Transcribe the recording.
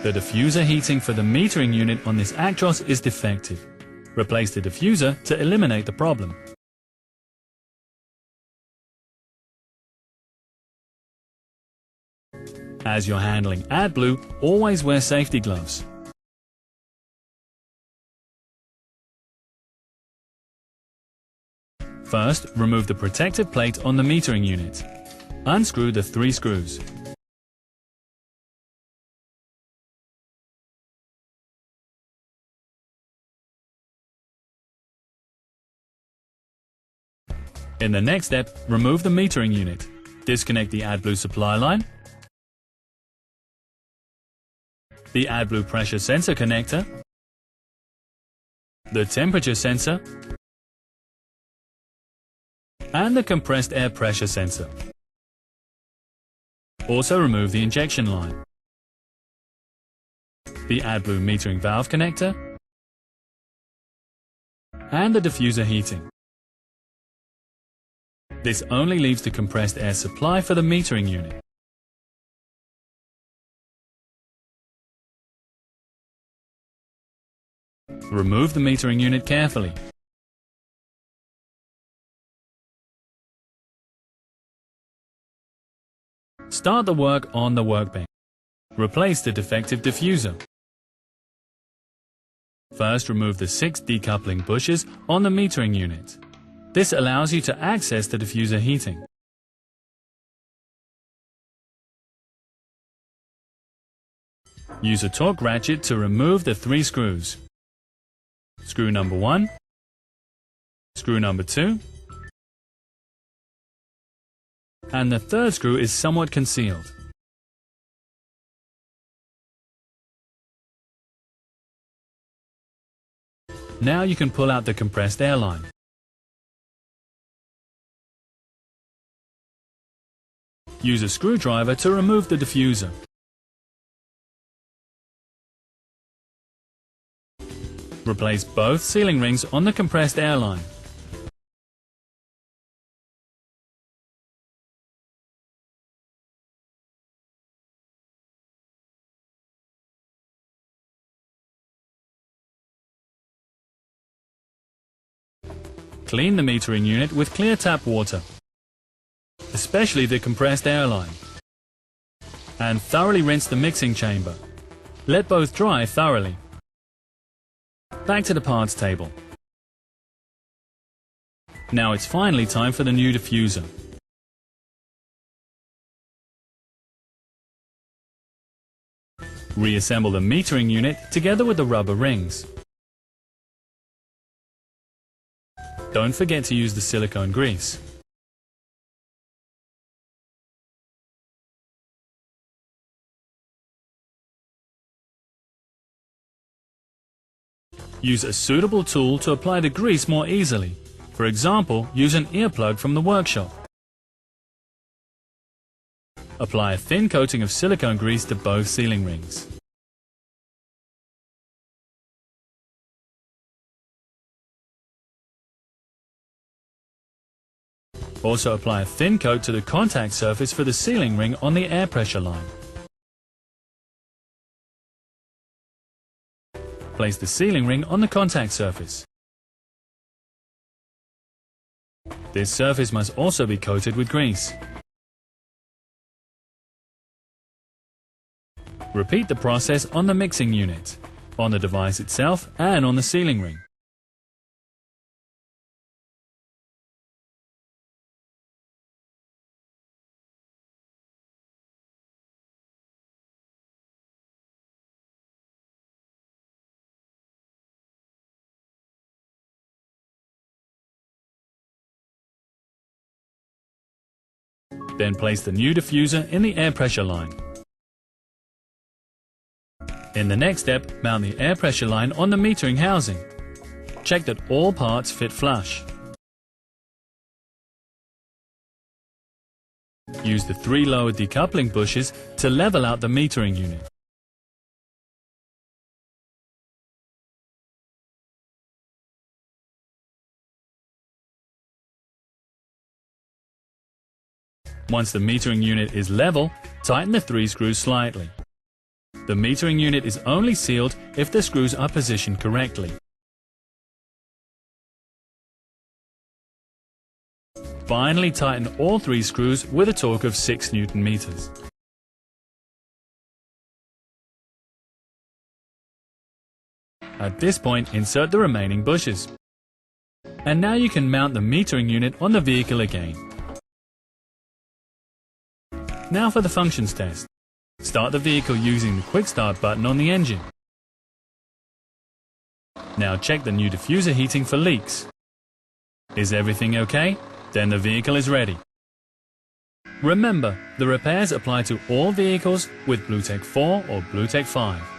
The diffuser heating for the metering unit on this actros is defective. Replace the diffuser to eliminate the problem. As you're handling Adblue, always wear safety gloves. First, remove the protective plate on the metering unit. Unscrew the 3 screws. In the next step, remove the metering unit. Disconnect the Adblue supply line, the Adblue pressure sensor connector, the temperature sensor, and the compressed air pressure sensor. Also remove the injection line, the Adblue metering valve connector, and the diffuser heating. This only leaves the compressed air supply for the metering unit. Remove the metering unit carefully. Start the work on the workbench. Replace the defective diffuser. First, remove the 6 decoupling bushes on the metering unit. This allows you to access the diffuser heating. Use a torque ratchet to remove the 3 screws. Screw number 1, screw number 2, and the 3rd screw is somewhat concealed. Now you can pull out the compressed air line. Use a screwdriver to remove the diffuser. Replace both sealing rings on the compressed air line. Clean the metering unit with clear tap water, especially the compressed air line, and thoroughly rinse the mixing chamber. Let both dry thoroughly. Back to the parts table. Now it's finally time for the new diffuser. Reassemble the metering unit together with the rubber rings. Don't forget to use the silicone grease. Use a suitable tool to apply the grease more easily. For example, use an earplug from the workshop. Apply a thin coating of silicone grease to both sealing rings. Also apply a thin coat to the contact surface for the sealing ring on the air pressure line. Place the sealing ring on the contact surface. This surface must also be coated with grease. Repeat the process on the mixing unit, on the device itself, and on the sealing ring. Then place the new diffuser in the air pressure line. In the next step, mount the air pressure line on the metering housing. Check that all parts fit flush. Use the 3 lower decoupling bushes to level out the metering unit. Once the metering unit is level, tighten the 3 screws slightly. The metering unit is only sealed if the screws are positioned correctly. Finally, tighten all 3 screws with a torque of 6 Newton meters. At this point, insert the remaining bushes. And now you can mount the metering unit on the vehicle again. Now for the functions test. Start the vehicle using the quick start button on the engine. Now check the new diffuser heating for leaks. Is everything okay? Then the vehicle is ready. Remember, the repairs apply to all vehicles with BlueTech 4 or BlueTech 5.